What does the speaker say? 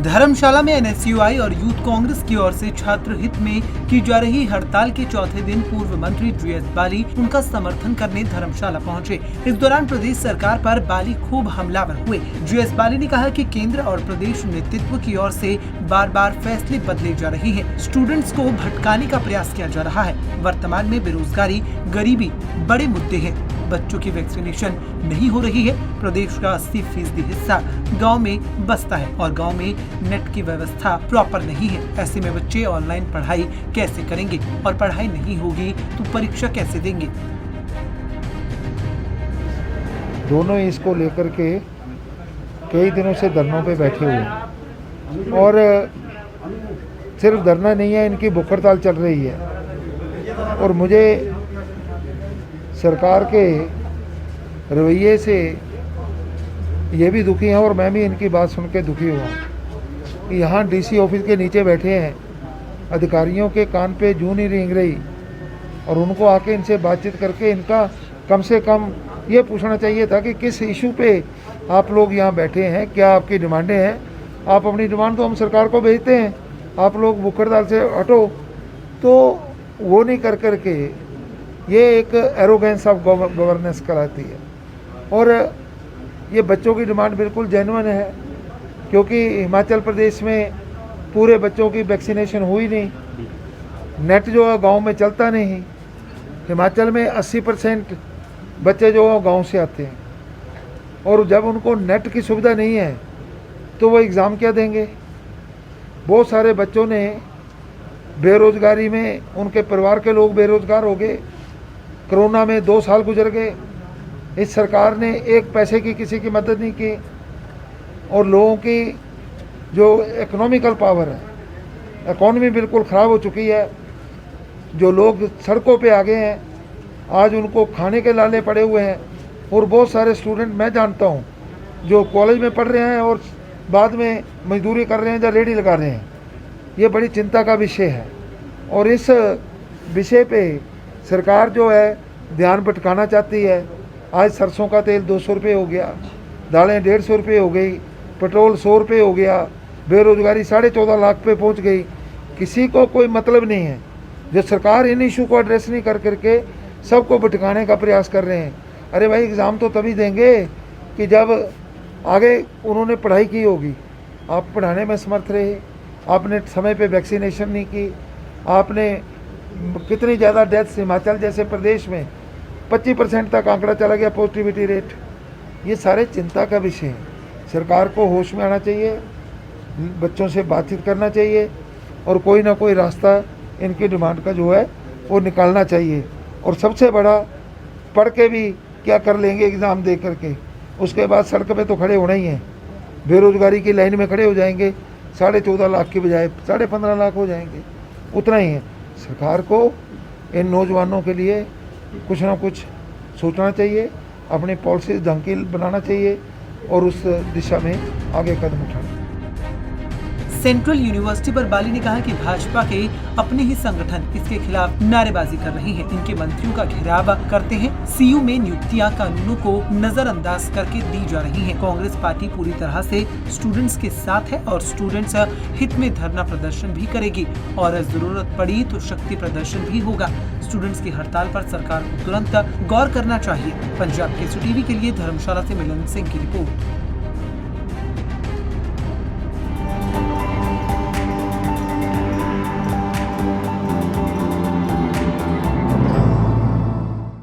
धर्मशाला में एनएसयूआई और यूथ कांग्रेस की ओर से छात्र हित में की जा रही हड़ताल के चौथे दिन पूर्व मंत्री जीएस बाली उनका समर्थन करने धर्मशाला पहुंचे। इस दौरान प्रदेश सरकार पर बाली खूब हमलावर हुए। जीएस बाली ने कहा कि केंद्र और प्रदेश नेतृत्व की ओर से बार बार फैसले बदले जा रहे हैं। स्टूडेंट्स को भटकाने का प्रयास किया जा रहा है। वर्तमान में बेरोजगारी, गरीबी बड़े मुद्दे हैं। बच्चों की वैक्सीनेशन नहीं हो रही है। प्रदेश का 80% हिस्सा गांव में बसता है और गांव में नेट की व्यवस्था प्रॉपर नहीं है। ऐसे में बच्चे ऑनलाइन पढ़ाई कैसे करेंगे और पढ़ाई नहीं होगी तो परीक्षा कैसे देंगे। दोनों इसको लेकर के कई दिनों से धरनों पे बैठे हुए हैं और सिर्फ धरना नहीं है, इनकी भूख हड़ताल चल रही है। और मुझे सरकार के रवैये से ये भी दुखी हैं और मैं भी इनकी बात सुन के दुखी हुआ कि यहाँ डीसी ऑफिस के नीचे बैठे हैं, अधिकारियों के कान पे जूं नहीं रेंग रही और उनको आके इनसे बातचीत करके इनका कम से कम ये पूछना चाहिए था कि किस इशू पे आप लोग यहाँ बैठे हैं, क्या आपकी डिमांडें हैं। आप अपनी डिमांड तो हम सरकार को भेजते हैं, आप लोग भूख हड़ताल से हटो, तो वो नहीं कर करके ये एक एरोगेंस ऑफ गवर्नेंस कहलाती है। और ये बच्चों की डिमांड बिल्कुल जेन्युइन है, क्योंकि हिमाचल प्रदेश में पूरे बच्चों की वैक्सीनेशन हुई नहीं, नेट जो है गांव में चलता नहीं। हिमाचल में 80% बच्चे जो है गांव से आते हैं और जब उनको नेट की सुविधा नहीं है तो वो एग्ज़ाम क्या देंगे। बहुत सारे बच्चों ने बेरोज़गारी में, उनके परिवार के लोग बेरोज़गार हो गए। कोरोना में 2 साल गुजर गए, इस सरकार ने एक पैसे की किसी की मदद नहीं की और लोगों की जो इकोनॉमिकल पावर है, इकॉनमी बिल्कुल ख़राब हो चुकी है। जो लोग सड़कों पे आ गए हैं, आज उनको खाने के लाले पड़े हुए हैं। और बहुत सारे स्टूडेंट मैं जानता हूँ जो कॉलेज में पढ़ रहे हैं और बाद में मजदूरी कर रहे हैं या रेडी लगा रहे हैं। ये बड़ी चिंता का विषय है और इस विषय पे सरकार जो है ध्यान भटकाना चाहती है। आज सरसों का तेल 200 रुपये हो गया, दालें 150 रुपये हो गई, पेट्रोल 100 रुपये हो गया, बेरोज़गारी 14.5 लाख पे पहुंच गई। किसी को कोई मतलब नहीं है। जो सरकार इन इशू को एड्रेस नहीं कर करके सबको भटकाने का प्रयास कर रहे हैं। अरे भाई, एग्ज़ाम तो तभी देंगे कि जब आगे उन्होंने पढ़ाई की होगी। आप पढ़ाने में समर्थ रहे, आपने समय पे वैक्सीनेशन नहीं की, आपने कितनी ज़्यादा डेथ्स हिमाचल जैसे प्रदेश में 25% तक आंकड़ा चला गया पॉजिटिविटी रेट। ये सारे चिंता का विषय है। सरकार को होश में आना चाहिए, बच्चों से बातचीत करना चाहिए और कोई ना कोई रास्ता इनकी डिमांड का जो है वो निकालना चाहिए। और सबसे बड़ा, पढ़ के भी क्या कर लेंगे एग्ज़ाम दे करके, उसके बाद सड़क पे तो खड़े होना ही है। बेरोज़गारी की लाइन में खड़े हो जाएंगे, 14.5 लाख की बजाय 15.5 लाख हो जाएंगे, उतना ही है। सरकार को इन नौजवानों के लिए कुछ ना कुछ सोचना चाहिए, अपनी पॉलिसी ढंग की बनाना चाहिए और उस दिशा में आगे कदम उठाना। सेंट्रल यूनिवर्सिटी पर बाली ने कहा कि भाजपा के अपने ही संगठन इसके खिलाफ नारेबाजी कर रहे हैं। इनके मंत्रियों का घेराव करते हैं। सीयू में नियुक्तियां कानूनों को नजरअंदाज करके दी जा रही हैं। कांग्रेस पार्टी पूरी तरह से स्टूडेंट्स के साथ है और स्टूडेंट्स हित में धरना प्रदर्शन भी करेगी और जरूरत पड़ी तो शक्ति प्रदर्शन भी होगा। स्टूडेंट्स की हड़ताल पर सरकार को तुरंत गौर करना चाहिए। पंजाब केसरी टीवी के लिए धर्मशाला से मिलन सिंह की रिपोर्ट।